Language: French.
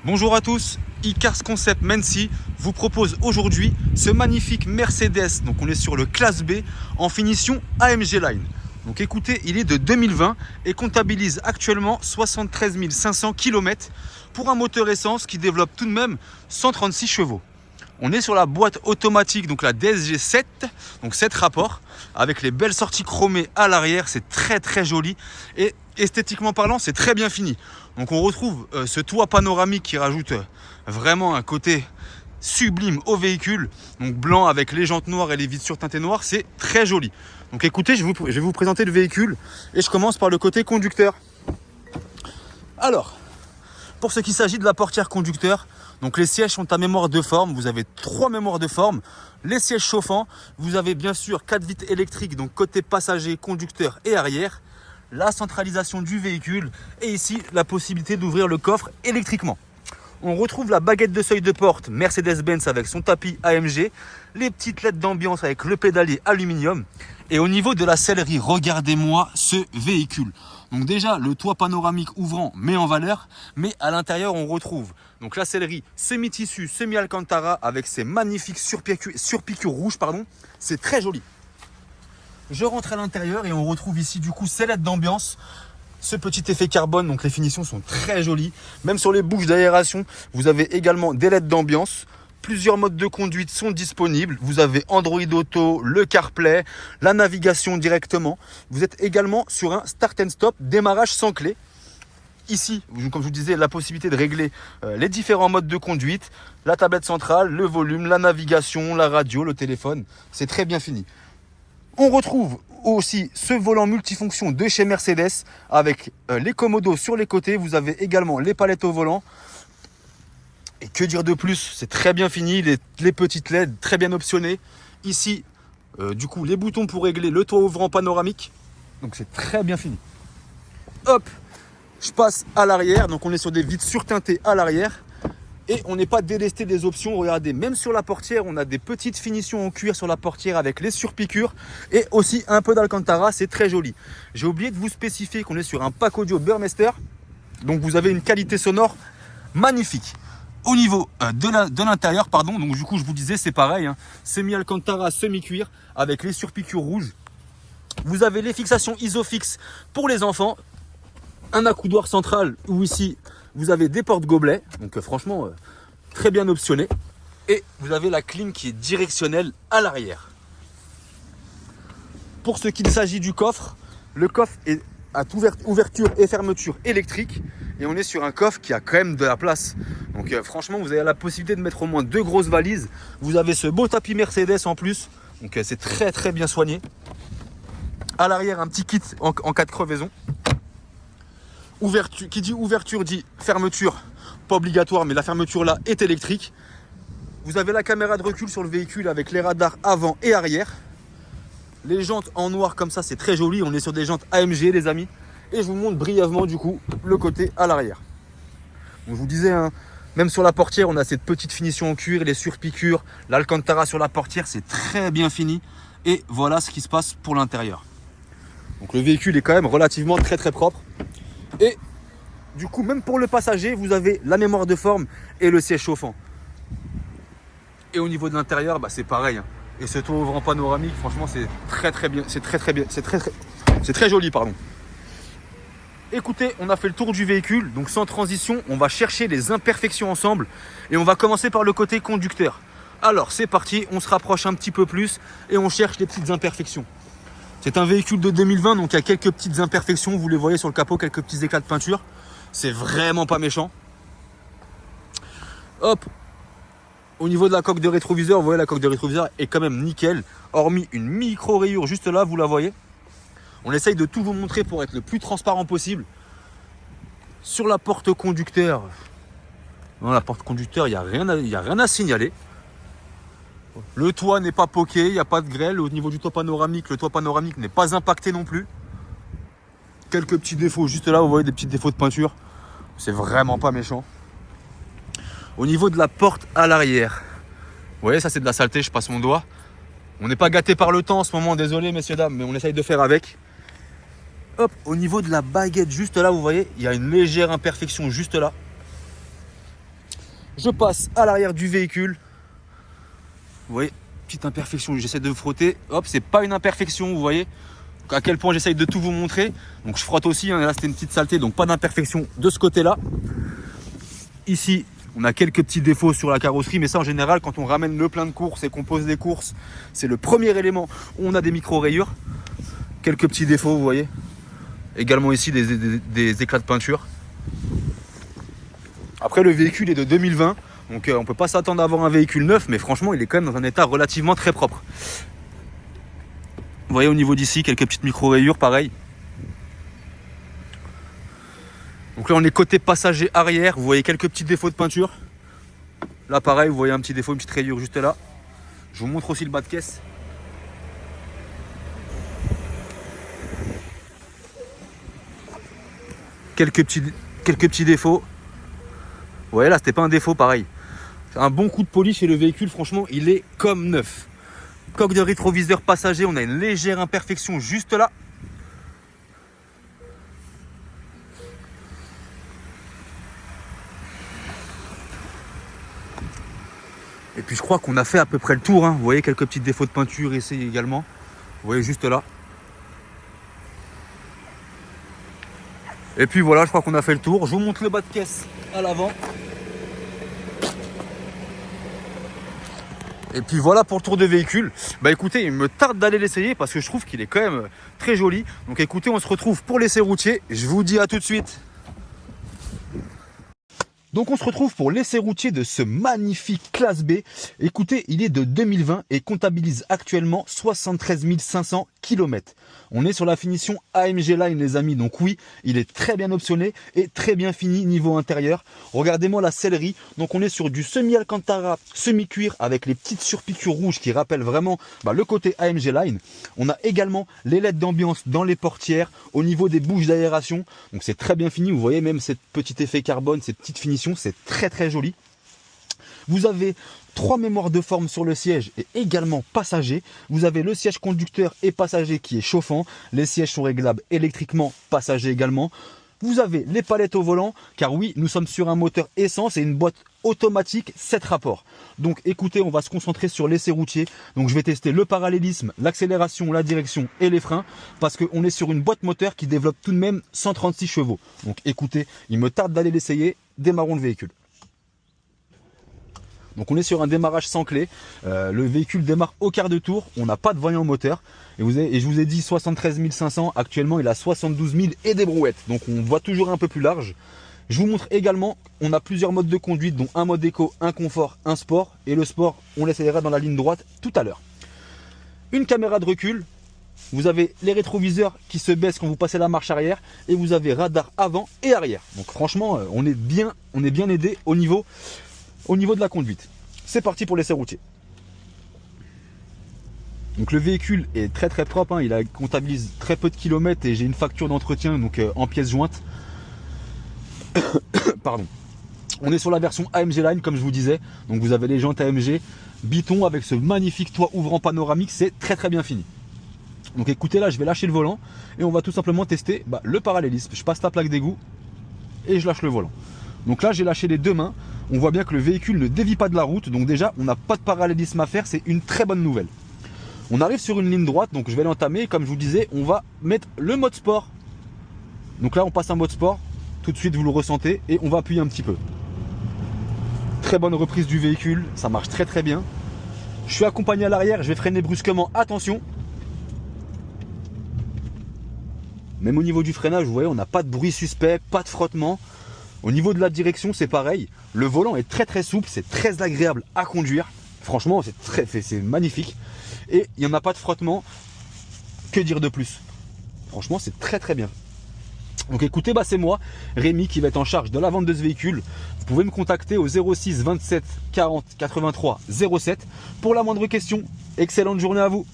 Bonjour à tous, Icars Concept Mency vous propose aujourd'hui ce magnifique Mercedes. Donc on est sur le classe B en finition AMG Line. Donc écoutez, il est de 2020 et comptabilise actuellement 73 500 km pour un moteur essence qui développe tout de même 136 chevaux. On est sur la boîte automatique, donc la DSG 7, donc 7 rapports, avec les belles sorties chromées à l'arrière. C'est très joli et esthétiquement parlant, c'est très bien fini. Donc on retrouve ce toit panoramique qui rajoute vraiment un côté sublime au véhicule. Donc blanc avec les jantes noires et les vitres surteintées noires, c'est très joli. Donc écoutez, je vais vous présenter le véhicule et je commence par le côté conducteur. Alors, pour ce qui s'agit de la portière conducteur, donc les sièges sont à mémoire de forme. Vous avez 3 mémoires de forme. Les sièges chauffants, vous avez bien sûr 4 vitres électriques, donc côté passager, conducteur et arrière. La centralisation du véhicule et ici la possibilité d'ouvrir le coffre électriquement. On retrouve la baguette de seuil de porte Mercedes-Benz avec son tapis AMG, les petites LED d'ambiance avec le pédalier aluminium. Et au niveau de la sellerie, regardez-moi ce véhicule. Donc déjà, le toit panoramique ouvrant met en valeur, mais à l'intérieur, on retrouve donc la sellerie semi-tissu, semi-alcantara avec ses magnifiques surpiqûres rouges. C'est très joli. Je rentre à l'intérieur et on retrouve ici du coup ces LED d'ambiance. Ce petit effet carbone, donc les finitions sont très jolies. Même sur les bouches d'aération, vous avez également des LED d'ambiance. Plusieurs modes de conduite sont disponibles. Vous avez Android Auto, le CarPlay, la navigation directement. Vous êtes également sur un Start and Stop, démarrage sans clé. Ici, comme je vous disais, la possibilité de régler les différents modes de conduite, la tablette centrale, le volume, la navigation, la radio, le téléphone. C'est très bien fini. On retrouve aussi ce volant multifonction de chez Mercedes avec les commodos sur les côtés. Vous avez également les palettes au volant. Et que dire de plus, c'est très bien fini, les petites LED très bien optionnées. Ici, du coup, les boutons pour régler le toit ouvrant panoramique. Donc c'est très bien fini. Hop, je passe à l'arrière. Donc on est sur des vitres surteintées à l'arrière. Et on n'est pas délesté des options. Regardez, même sur la portière, on a des petites finitions en cuir sur la portière avec les surpiqûres et aussi un peu d'alcantara. C'est très joli. J'ai oublié de vous spécifier qu'on est sur un pack audio Burmester. Donc vous avez une qualité sonore magnifique. Au niveau de l'intérieur, donc du coup je vous disais c'est pareil, hein, semi-alcantara, semi-cuir avec les surpiqûres rouges. Vous avez les fixations Isofix pour les enfants, un accoudoir central où ici vous avez des portes-gobelets, donc franchement très bien optionné. Et vous avez la clim qui est directionnelle à l'arrière. Pour ce qu'il s'agit du coffre, le coffre est à ouverture et fermeture électrique. Et on est sur un coffre qui a quand même de la place. Donc franchement, vous avez la possibilité de mettre au moins 2 grosses valises. Vous avez ce beau tapis Mercedes en plus. Donc c'est très bien soigné. À l'arrière, un petit kit en cas de crevaison. Ouverture, qui dit ouverture dit fermeture, pas obligatoire, mais la fermeture là est électrique. Vous avez la caméra de recul sur le véhicule avec les radars avant et arrière. Les jantes en noir comme ça, c'est très joli. On est sur des jantes AMG, les amis. Et je vous montre brièvement du coup le côté à l'arrière. Donc, je vous disais, hein, même sur la portière, on a cette petite finition en cuir, les surpiqûres, l'alcantara sur la portière, c'est très bien fini. Et voilà ce qui se passe pour l'intérieur. Donc le véhicule est quand même relativement très propre. Et du coup, même pour le passager, vous avez la mémoire de forme et le siège chauffant. Et au niveau de l'intérieur, c'est pareil, hein. Et ce toit ouvrant panoramique, franchement, c'est très bien. C'est très joli, pardon. Écoutez, on a fait le tour du véhicule, donc sans transition, on va chercher les imperfections ensemble. Et on va commencer par le côté conducteur. Alors, c'est parti, on se rapproche un petit peu plus et on cherche les petites imperfections. C'est un véhicule de 2020, donc il y a quelques petites imperfections. Vous les voyez sur le capot, quelques petits éclats de peinture. C'est vraiment pas méchant. Hop. Au niveau de la coque de rétroviseur, vous voyez la coque de rétroviseur est quand même nickel. Hormis une micro rayure juste là, vous la voyez. On essaye de tout vous montrer pour être le plus transparent possible. Sur la porte conducteur, dans la porte conducteur, il n'y a rien à signaler. Le toit n'est pas poqué, il n'y a pas de grêle. Au niveau du toit panoramique, le toit panoramique n'est pas impacté non plus. Quelques petits défauts, juste là, vous voyez des petits défauts de peinture. C'est vraiment pas méchant. Au niveau de la porte à l'arrière, vous voyez, ça c'est de la saleté, je passe mon doigt. On n'est pas gâté par le temps en ce moment, désolé messieurs, dames, mais on essaye de faire avec. Hop, au niveau de la baguette, juste là, vous voyez, il y a une légère imperfection juste là. Je passe à l'arrière du véhicule. Vous voyez, petite imperfection, j'essaie de frotter. Hop, c'est pas une imperfection, vous voyez à quel point j'essaye de tout vous montrer. Donc je frotte aussi, hein, là c'était une petite saleté, donc pas d'imperfection de ce côté-là. Ici, on a quelques petits défauts sur la carrosserie, mais ça en général, quand on ramène le plein de courses et qu'on pose des courses, c'est le premier élément où on a des micro-rayures. Quelques petits défauts, vous voyez. Également ici des éclats de peinture. Après, le véhicule est de 2020, donc on ne peut pas s'attendre à avoir un véhicule neuf, mais franchement, il est quand même dans un état relativement très propre. Vous voyez au niveau d'ici, quelques petites micro-rayures, pareil. Donc là, on est côté passager arrière. Vous voyez quelques petits défauts de peinture. Là, pareil, vous voyez un petit défaut, une petite rayure juste là. Je vous montre aussi le bas de caisse. Quelques petits défauts. Vous voyez là, c'était pas un défaut, pareil. Un bon coup de polish et le véhicule, franchement, il est comme neuf. Coque de rétroviseur passager, on a une légère imperfection juste là. Et puis je crois qu'on a fait à peu près le tour, hein. Vous voyez quelques petits défauts de peinture ici également. Vous voyez juste là. Et puis voilà, je crois qu'on a fait le tour. Je vous montre le bas de caisse à l'avant. Et puis voilà pour le tour de véhicule. Bah écoutez, il me tarde d'aller l'essayer parce que je trouve qu'il est quand même très joli. Donc écoutez, on se retrouve pour l'essai routier. Je vous dis à tout de suite. Donc on se retrouve pour l'essai routier de ce magnifique classe B. Écoutez, il est de 2020 et comptabilise actuellement 73 500 km. On est sur la finition AMG Line les amis, donc oui, il est très bien optionné et très bien fini niveau intérieur. Regardez-moi la sellerie, donc on est sur du semi-alcantara, semi-cuir avec les petites surpiqûres rouges qui rappellent vraiment le côté AMG Line. On a également les LED d'ambiance dans les portières, au niveau des bouches d'aération, donc c'est très bien fini. Vous voyez même ce petit effet carbone, ces petites finitions, c'est très très joli. Vous avez 3 mémoires de forme sur le siège et également passager. Vous avez le siège conducteur et passager qui est chauffant. Les sièges sont réglables électriquement, passager également. Vous avez les palettes au volant, car oui, nous sommes sur un moteur essence et une boîte automatique 7 rapports. Donc écoutez, on va se concentrer sur l'essai routier. Donc je vais tester le parallélisme, l'accélération, la direction et les freins, parce qu'on est sur une boîte moteur qui développe tout de même 136 chevaux. Donc écoutez, il me tarde d'aller l'essayer. Démarrons le véhicule. Donc on est sur un démarrage sans clé, le véhicule démarre au quart de tour, on n'a pas de voyant moteur, et je vous ai dit 73 500, actuellement il a 72 000 et des brouettes, donc on voit toujours un peu plus large. Je vous montre également, on a plusieurs modes de conduite, dont un mode éco, un confort, un sport, et le sport on l'essayera dans la ligne droite tout à l'heure. Une caméra de recul, vous avez les rétroviseurs qui se baissent quand vous passez la marche arrière, et vous avez radar avant et arrière. Donc franchement on est bien aidé au niveau de la conduite. C'est parti pour l'essai routier. Donc le véhicule est très très propre, hein. Il comptabilise très peu de kilomètres et j'ai une facture d'entretien donc en pièces jointes. Pardon. On est sur la version AMG Line comme je vous disais. Donc vous avez les jantes AMG Biton avec ce magnifique toit ouvrant panoramique, c'est très très bien fini. Donc écoutez, là je vais lâcher le volant et on va tout simplement tester le parallélisme. Je passe la plaque d'égout et je lâche le volant. Donc là j'ai lâché les deux mains. On voit bien que le véhicule ne dévie pas de la route, donc déjà on n'a pas de parallélisme à faire, c'est une très bonne nouvelle. On arrive sur une ligne droite, donc je vais l'entamer, comme je vous disais, on va mettre le mode sport. Donc là on passe en mode sport, tout de suite vous le ressentez, et on va appuyer un petit peu. Très bonne reprise du véhicule, ça marche très très bien. Je suis accompagné à l'arrière, je vais freiner brusquement, attention. Même au niveau du freinage, vous voyez, on n'a pas de bruit suspect, pas de frottement. Au niveau de la direction, c'est pareil. Le volant est très très souple, c'est très agréable à conduire. Franchement, c'est magnifique. Et il n'y en a pas de frottement. Que dire de plus? Franchement, c'est très très bien. Donc écoutez, c'est moi, Rémi, qui va être en charge de la vente de ce véhicule. Vous pouvez me contacter au 06 27 40 83 07 pour la moindre question. Excellente journée à vous.